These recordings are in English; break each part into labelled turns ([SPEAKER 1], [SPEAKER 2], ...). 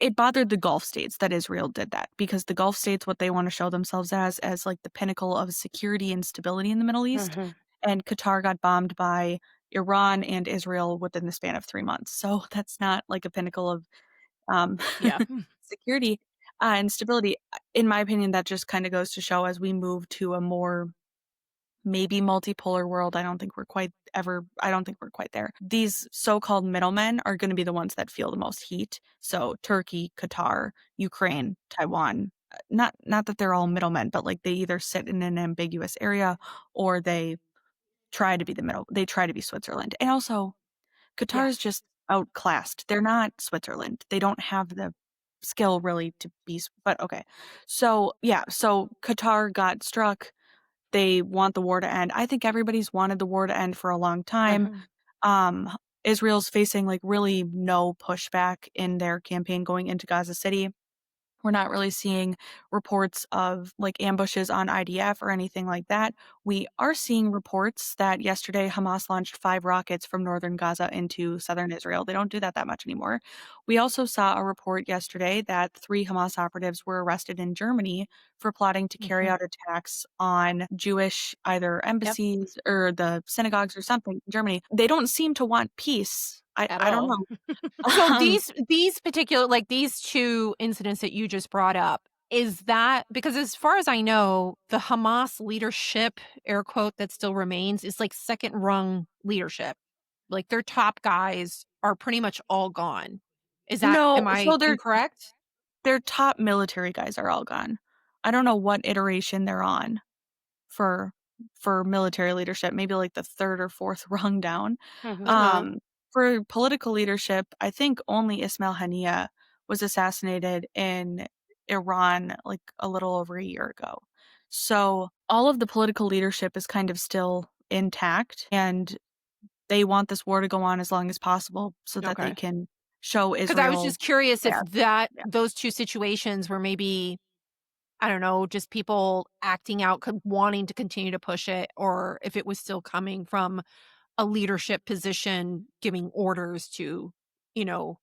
[SPEAKER 1] it bothered the Gulf states that Israel did that because the Gulf states, what they want to show themselves as like the pinnacle of security and stability in the Middle East.
[SPEAKER 2] Mhm.
[SPEAKER 1] And Qatar got bombed by Iran and Israel within the span of 3 months. So that's not like a pinnacle of um,
[SPEAKER 2] Yeah.
[SPEAKER 1] security and stability. In my opinion, that just kind of goes to show as we move to a more maybe multipolar world. I don't think we're quite there. These so-called middlemen are going to be the ones that feel the most heat. So Turkey, Qatar, Ukraine, Taiwan, not that they're all middlemen, but like they either sit in an ambiguous area or they try to be Switzerland. And also Qatar
[SPEAKER 2] Yeah.
[SPEAKER 1] is just outclassed. They're not Switzerland. They don't have the skill really to be, but okay. So yeah, so Qatar got struck. They want the war to end. I think everybody's wanted the war to end for a long time.
[SPEAKER 2] Mhm.
[SPEAKER 1] Um, Israel's facing like really no pushback in their campaign going into Gaza City. We're not really seeing reports of like ambushes on IDF or anything like that. We are seeing reports that yesterday Hamas launched 5 rockets from northern Gaza into southern Israel. They don't do that much anymore. We also saw a report yesterday that 3 Hamas operatives were arrested in Germany for plotting to carry
[SPEAKER 2] Mhm.
[SPEAKER 1] out attacks on Jewish either
[SPEAKER 2] Yep.
[SPEAKER 1] embassies or the synagogues or something in Germany. They don't seem to want peace.
[SPEAKER 2] At
[SPEAKER 1] I don't
[SPEAKER 2] all.
[SPEAKER 1] know.
[SPEAKER 2] So
[SPEAKER 1] Um,
[SPEAKER 2] these particular like these 2 incidents that you just brought up, is that because as far as I know, the Hamas leadership, air quote, that still remains is like second rung leadership. Like their top guys are pretty much all gone.
[SPEAKER 1] no,
[SPEAKER 2] Am I
[SPEAKER 1] so
[SPEAKER 2] incorrect?
[SPEAKER 1] their top military guys are all gone. I don't know what iteration they're on for military leadership, maybe like the 3rd or 4th rung down.
[SPEAKER 2] Mhm.
[SPEAKER 1] Um, for political leadership, I think only Ismail Haniyeh was assassinated in Iran like a little over a year ago. So all of the political leadership is kind of still intact, and they want this war to go on as long as possible so that they
[SPEAKER 2] Okay.
[SPEAKER 1] can show
[SPEAKER 2] 'Cause I was
[SPEAKER 1] Israel
[SPEAKER 2] just curious if
[SPEAKER 1] there. Yeah.
[SPEAKER 2] those 2 situations were maybe, I don't know, just people acting out, wanting to continue to push it, or if it was still coming from a leadership position giving orders to, you know,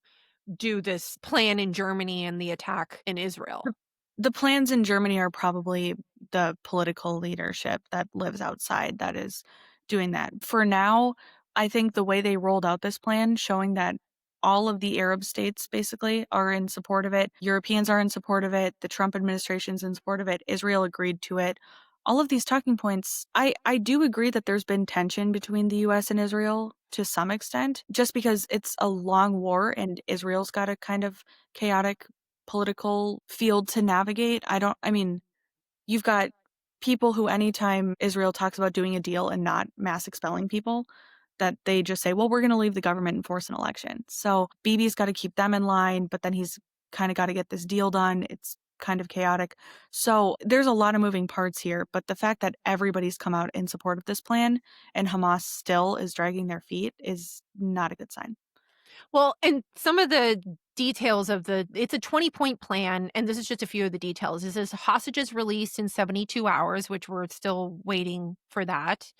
[SPEAKER 2] do this plan in Germany and the attack in Israel.
[SPEAKER 1] The the plans in Germany are probably the political leadership that lives outside that is doing that. For now, I think the way they rolled out this plan, showing that all of the Arab states basically are in support of it, Europeans are in support of it, the Trump administration's in support of it, Israel agreed to it. All of these talking points, I do agree that there's been tension between the US and Israel to some extent, just because it's a long war and Israel's got a kind of chaotic political field to navigate. I mean, you've got people who anytime Israel talks about doing a deal and not mass expelling people, that they just say, "Well, we're gonna leave the government and force an election." So Bibi's gotta keep them in line, but then he's kinda gotta get this deal done. It's kind of chaotic. So there's a lot of moving parts here, but the fact that everybody's come out in support of this plan and Hamas still is dragging their feet is not a good sign.
[SPEAKER 2] Well, and some of the details of it's a 20-point plan, and this is just a few of the details. It says hostages released in 72 hours, which we're still waiting for that.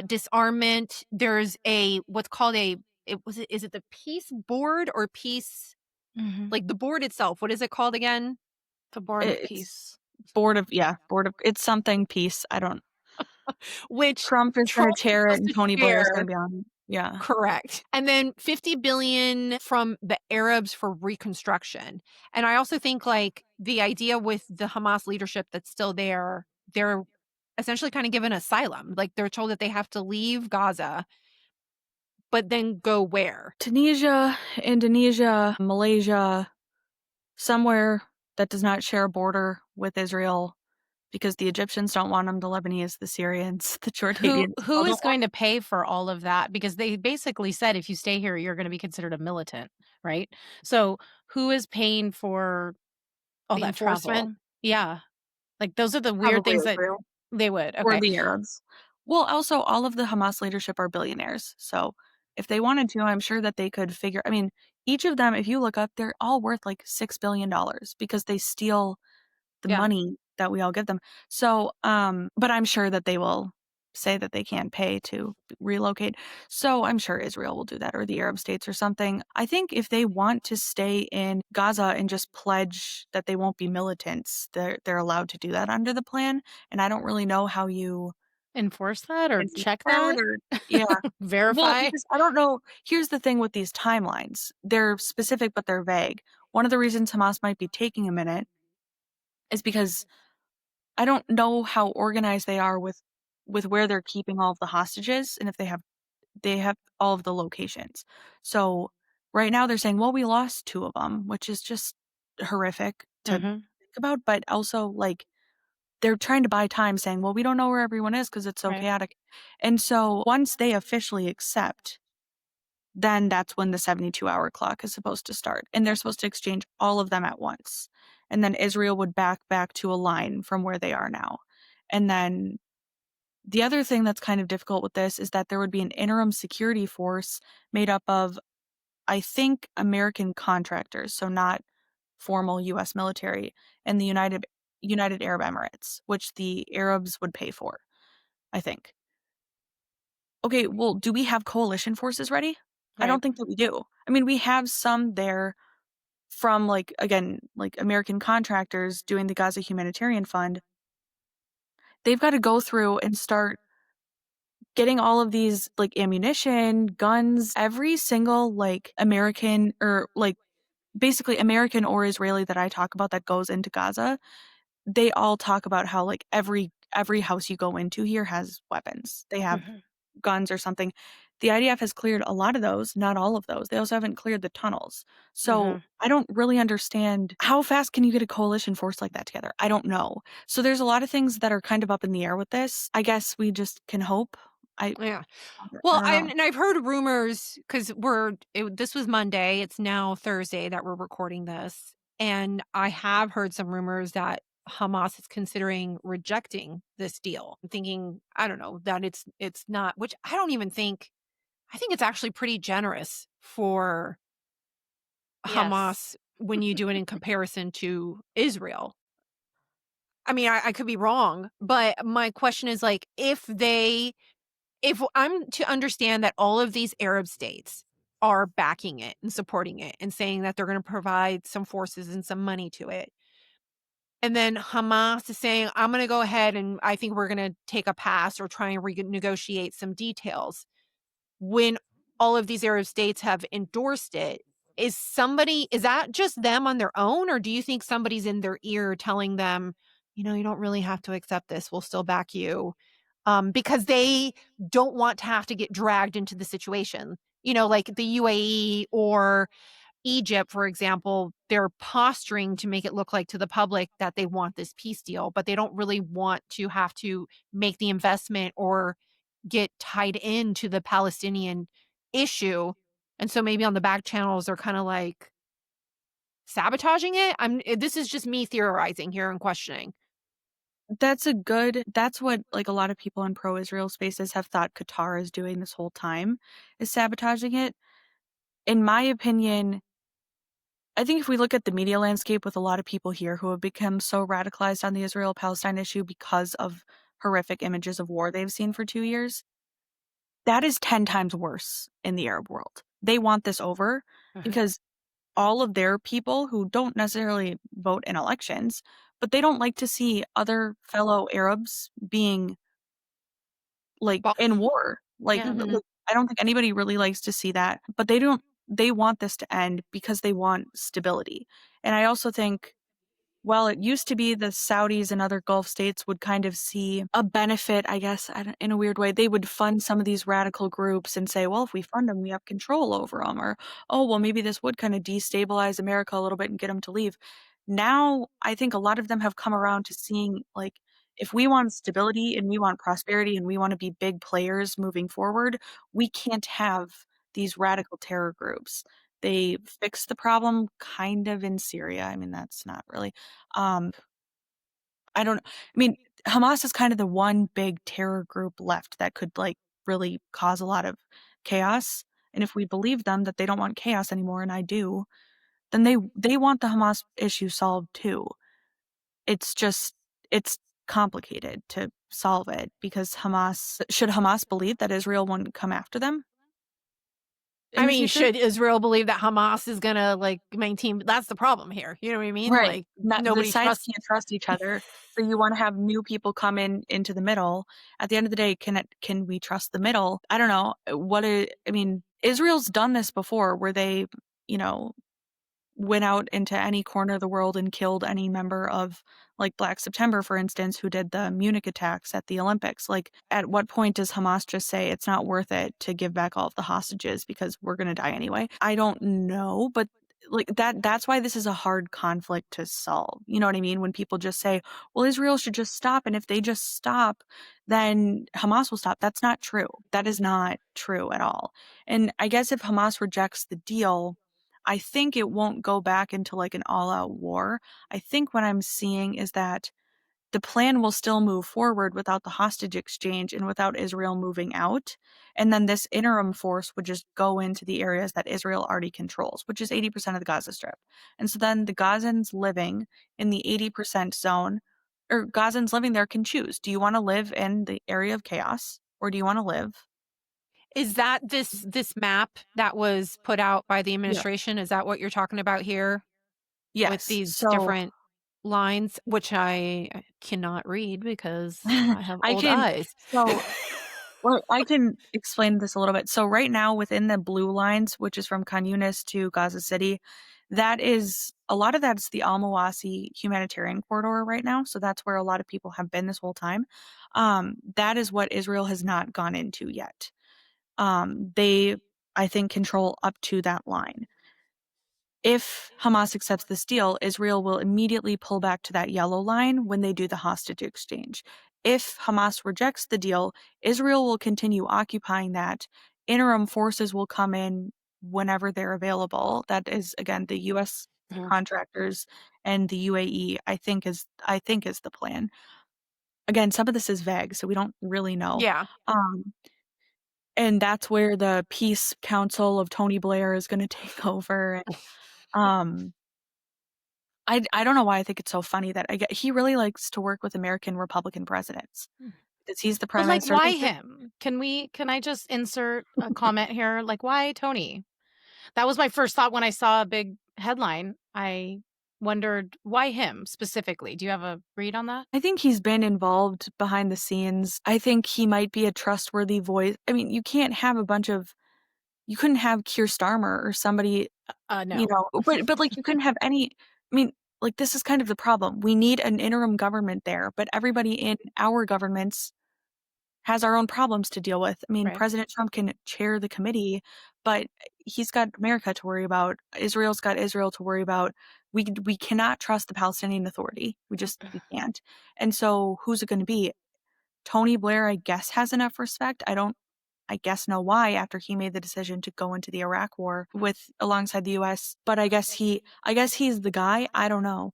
[SPEAKER 2] Disarmament, there's a what's called is it the peace board or peace,
[SPEAKER 3] Mhm.
[SPEAKER 2] like the board itself, what is it called again?
[SPEAKER 3] The Board of
[SPEAKER 1] It's
[SPEAKER 3] Peace.
[SPEAKER 1] board of it's something peace. I don't
[SPEAKER 2] Which
[SPEAKER 1] Trump is gonna
[SPEAKER 2] Trump is
[SPEAKER 1] chair it
[SPEAKER 2] supposed
[SPEAKER 1] and
[SPEAKER 2] to
[SPEAKER 1] Tony Blair is gonna
[SPEAKER 2] chair.
[SPEAKER 1] be on it. Yeah.
[SPEAKER 2] Correct. And then 50 billion from the Arabs for reconstruction. And I also think like the idea with the Hamas leadership that's still there, they're essentially kind of given asylum. Like they're told that they have to leave Gaza, but then go where?
[SPEAKER 1] Tunisia, Indonesia, Malaysia, somewhere that does not share a border with Israel because the Egyptians don't want them, the Lebanese, the Syrians, the Jordanians
[SPEAKER 3] Who
[SPEAKER 1] all don't
[SPEAKER 3] is
[SPEAKER 1] want
[SPEAKER 3] going to pay for all of that? Because they basically said if you stay here, you're gonna be considered a militant, right? So, who is paying for
[SPEAKER 2] All
[SPEAKER 3] the
[SPEAKER 2] that travel.
[SPEAKER 3] enforcement? Yeah. Like, those are the weird
[SPEAKER 1] probably
[SPEAKER 3] things that
[SPEAKER 1] Israel
[SPEAKER 3] they would.
[SPEAKER 1] or
[SPEAKER 3] Okay.
[SPEAKER 1] the Arabs. Well, also all of the Hamas leadership are billionaires. So if they wanted to, I'm sure that they could I mean, each of them, if you look up, they're all worth like $6 billion because they steal the
[SPEAKER 2] Yeah.
[SPEAKER 1] money that we all give them. So, but I'm sure that they will. say that they can't pay to relocate. So I'm sure Israel will do that, or the Arab states or something. I think if they want to stay in Gaza and just pledge that they won't be militants, they're allowed to do that under the plan. And I don't really know how you
[SPEAKER 3] Enforce that or
[SPEAKER 1] enforce
[SPEAKER 3] check
[SPEAKER 1] that
[SPEAKER 3] that?
[SPEAKER 1] or yeah. Well,
[SPEAKER 3] Verify?
[SPEAKER 1] because I don't know. Here's the thing with these timelines. They're specific, but they're vague. One of the reasons Hamas might be taking a minute is because I don't know how organized they are with where they're keeping all of the hostages and if they have all of the locations. So right now they're saying, well, we lost 2 of them, which is just horrific to
[SPEAKER 3] Mhm.
[SPEAKER 1] think about, but also like they're trying to buy time saying, well, we don't know where everyone is because it's so
[SPEAKER 3] Right.
[SPEAKER 1] chaotic. And so once they officially accept, then that's when the 72-hour clock is supposed to start. And they're supposed to exchange all of them at once. And then Israel would back to a line from where they are now. And then the other thing that's kind of difficult with this is that there would be an interim security force made up of, I think, American contractors, so not formal US military, and the United Arab Emirates, which the Arabs would pay for, I think. Okay, well, do we have coalition forces ready? I
[SPEAKER 3] Right.
[SPEAKER 1] don't think that we do. I mean, we have some there from, like, again, like, American contractors doing the Gaza Humanitarian Fund. They've gotta go through and start getting all of these, like, ammunition, guns, every single, like, American or, like, basically American or Israeli that I talk about that goes into Gaza, they all talk about how, like, every house you go into here has weapons. They have
[SPEAKER 3] Mhm.
[SPEAKER 1] guns or something. The IDF has cleared a lot of those, not all of those. They also haven't cleared the tunnels. So,
[SPEAKER 3] Mhm.
[SPEAKER 1] I don't really understand how fast can you get a coalition force like that together? I don't know. So, there's a lot of things that are kind of up in the air with this. I guess we just can hope. I
[SPEAKER 2] Yeah.
[SPEAKER 1] I
[SPEAKER 2] Well,
[SPEAKER 1] don't know.
[SPEAKER 2] and I've heard rumors because this was Monday. It's now Thursday that we're recording this. And I have heard some rumors that Hamas is considering rejecting this deal. I'm thinking, I don't know, that it's not, which I don't even think, I think it's actually pretty generous for
[SPEAKER 3] Yes.
[SPEAKER 2] Hamas when you do it in comparison to Israel. I mean, I could be wrong, but my question is like, if I'm to understand that all of these Arab states are backing it and supporting it and saying that they're going to provide some forces and some money to it, and then Hamas is saying, I'm going to go ahead and I think we're going to take a pass or try and renegotiate some details. When all of these Arab states have endorsed it, is that just them on their own, or do you think somebody's in their ear telling them, you don't really have to accept this, we'll still back you, because they don't want to have to get dragged into the situation, like the UAE or Egypt, for example, they're posturing to make it look like to the public that they want this peace deal, but they don't really want to have to make the investment or get tied into the Palestinian issue. And so maybe on the back channels they're kind of like sabotaging it. This is just me theorizing here and questioning.
[SPEAKER 1] That's what, like, a lot of people in pro-Israel spaces have thought Qatar is doing this whole time, is sabotaging it. In my opinion, I think if we look at the media landscape with a lot of people here who have become so radicalized on the Israel-Palestine issue because of horrific images of war they've seen for 2 years, that is 10 times worse in the Arab world. They want this over
[SPEAKER 3] Mhm.
[SPEAKER 1] because all of their people who don't necessarily vote in elections, but they don't like to see other fellow Arabs being, like,
[SPEAKER 2] Well,
[SPEAKER 1] in war. Like,
[SPEAKER 3] Yeah.
[SPEAKER 2] mhm.
[SPEAKER 1] I don't think anybody really likes to see that, but they want this to end because they want stability. And I also think while it used to be the Saudis and other Gulf states would kind of see a benefit, I guess, I don't in a weird way, they would fund some of these radical groups and say, "Well, if we fund them, we have control over them," or, "Oh, well, maybe this would kinda destabilize America a little bit and get them to leave." Now, I think a lot of them have come around to seeing, like, if we want stability and we want prosperity and we wanna be big players moving forward, we can't have these radical terror groups. They fixed the problem kind of in Syria. I mean, that's not really um, I mean, Hamas is kind of the one big terror group left that could, like, really cause a lot of chaos, and if we believe them that they don't want chaos anymore, and I do, then they want the Hamas issue solved too. It's just it's complicated to solve it because Hamas believe that Israel wouldn't come after them in
[SPEAKER 2] I
[SPEAKER 1] the
[SPEAKER 2] mean,
[SPEAKER 1] future?
[SPEAKER 2] should Israel believe that Hamas is gonna, like, maintain that's the problem here, you know what I mean?
[SPEAKER 1] Right.
[SPEAKER 2] Like,
[SPEAKER 1] Not the
[SPEAKER 2] nobody
[SPEAKER 1] sides
[SPEAKER 2] trusts.
[SPEAKER 1] can't trust each other, so you wanna have new people come in into the middle. At the end of the day, can we trust the middle? I don't know. I mean, Israel's done this before where they, you know, went out into any corner of the world and killed any member of, like, Black September, for instance, who did the Munich attacks at the Olympics. Like, at what point does Hamas just say, "It's not worth it to give back all of the hostages because we're gonna die anyway"? I don't know, but, like, that's why this is a hard conflict to solve, you know what I mean? When people just say, "Well, Israel should just stop, and if they just stop, then Hamas will stop." That's not true. That is not true at all. And I guess if Hamas rejects the deal, I think it won't go back into, like, an all-out war. I think what I'm seeing is that the plan will still move forward without the hostage exchange and without Israel moving out, and then this interim force would just go into the areas that Israel already controls, which is 80% of the Gaza Strip. And so then the Gazans living in the 80% zone or Gazans living there can choose, do you wanna live in the area of chaos, or do you wanna live.
[SPEAKER 2] Is that this map that was put out by the
[SPEAKER 1] Yeah.
[SPEAKER 2] administration? Is that what you're talking about here with
[SPEAKER 1] Yes.
[SPEAKER 2] these
[SPEAKER 1] So
[SPEAKER 2] different lines, which I cannot read because I have
[SPEAKER 1] I
[SPEAKER 2] old
[SPEAKER 1] can
[SPEAKER 2] eyes.
[SPEAKER 1] so Well, I can explain this a little bit. So right now within the blue lines, which is from Khan Yunis to Gaza City, that is a lot of that's the Al Mawasi humanitarian corridor right now. So that's where a lot of people have been this whole time. That is what Israel has not gone into yet. They, I think, control up to that line. If Hamas accepts this deal, Israel will immediately pull back to that yellow line when they do the hostage exchange. If Hamas rejects the deal, Israel will continue occupying that. Interim forces will come in whenever they're available. That is again the US
[SPEAKER 2] Mhm.
[SPEAKER 1] contractors and the UAE I think is the plan. Again, some of this is vague, so we don't really know.
[SPEAKER 2] Yeah.
[SPEAKER 1] Um and that's where the peace council of Tony Blair is going to take over and um I don't know why I think it's so funny that he really likes to work with American Republican presidents because he's the
[SPEAKER 2] But,
[SPEAKER 1] prime
[SPEAKER 2] like,
[SPEAKER 1] minister. I
[SPEAKER 2] why
[SPEAKER 1] think that
[SPEAKER 2] him? Can I just insert a comment here? Like, why Tony? That was my first thought when I saw a big headline. I wondered, why him specifically? Do you have a read on that?
[SPEAKER 1] I think he's been involved behind the scenes. I think he might be a trustworthy voice. I mean, you couldn't have Keir Starmer or somebody,
[SPEAKER 2] No.
[SPEAKER 1] but, like, you couldn't have any I mean, like, this is kind of the problem. We need an interim government there, but everybody in our governments has our own problems to deal with. I mean,
[SPEAKER 2] Right.
[SPEAKER 1] President Trump can chair the committee, but he's got America to worry about. Israel's got Israel to worry about. We cannot trust the Palestinian Authority. We can't. And so who's it going to be? Tony Blair, I guess, has enough respect. I guess know why after he made the decision to go into the Iraq war with alongside the US, but I guess he's the guy. I don't know.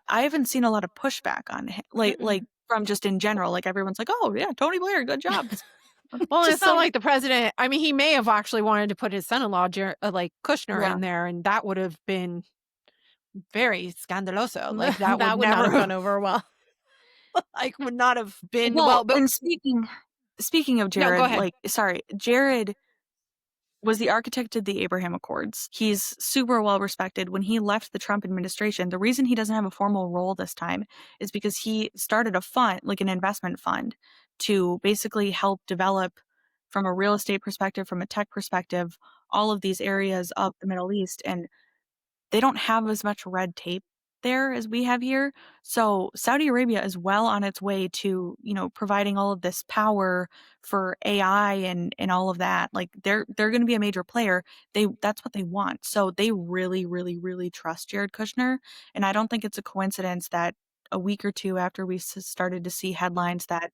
[SPEAKER 1] I haven't seen a lot of pushback on him, like
[SPEAKER 2] Mm-mm.
[SPEAKER 1] from just in general. Like everyone's like, "Oh yeah, Tony Blair, good job."
[SPEAKER 2] Well, it's
[SPEAKER 1] Just
[SPEAKER 2] not
[SPEAKER 1] so
[SPEAKER 2] like the president. I mean, he may have actually wanted to put his son-in-law, like Kushner,
[SPEAKER 1] yeah.
[SPEAKER 2] in there, and that would have been very scandaloso. Like that would
[SPEAKER 3] That would not
[SPEAKER 2] never
[SPEAKER 3] have
[SPEAKER 2] have,
[SPEAKER 3] gone over well.
[SPEAKER 2] like, would not have been
[SPEAKER 1] Well,
[SPEAKER 2] well. But
[SPEAKER 1] and speaking of
[SPEAKER 2] no, go
[SPEAKER 1] Jared,
[SPEAKER 2] ahead.
[SPEAKER 1] like sorry, Jared was the architect of the Abraham Accords. He's super well respected. When he left the Trump administration, the reason he doesn't have a formal role this time is because he started a fund, like an investment fund, to basically help develop from a real estate perspective, from a tech perspective, all of these areas of the Middle East. And they don't have as much red tape there as we have here. So Saudi Arabia is well on its way to, providing all of this power for AI and all of that. Like they're going to be a major player. That's what they want. So they really really really trust Jared Kushner, and I don't think it's a coincidence that a week or two after we started to see headlines that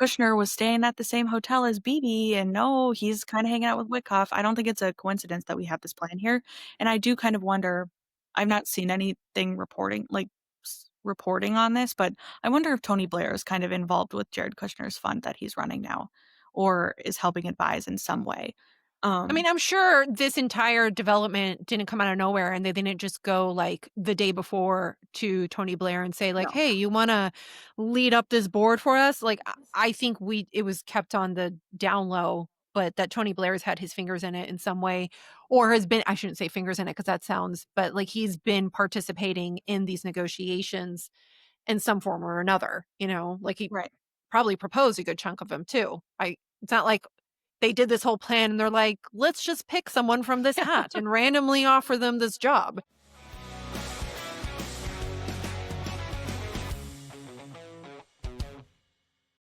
[SPEAKER 1] Kushner was staying at the same hotel as Bibi, and no, he's kinda hanging out with Witkoff. I don't think it's a coincidence that we have this plan here, and I do kind of wonder. I've not seen anything reporting on this, but I wonder if Tony Blair is kind of involved with Jared Kushner's fund that he's running now or is helping advise in some way.
[SPEAKER 2] I mean, I'm sure this entire development didn't come out of nowhere, and they didn't just go, like, the day before to Tony Blair and say, like,
[SPEAKER 1] No.
[SPEAKER 2] "Hey, you wanna lead up this board for us?" Like, I think it was kept on the down low, but that Tony Blair's had his fingers in it in some way, or has been I shouldn't say fingers in it because that sounds but, like, he's been participating in these negotiations in some form or another, you know? Like, he
[SPEAKER 1] Right.
[SPEAKER 2] probably proposed a good chunk of them too. It's not like they did this whole plan and they're like, "Let's just pick someone from this hat and randomly offer them this job."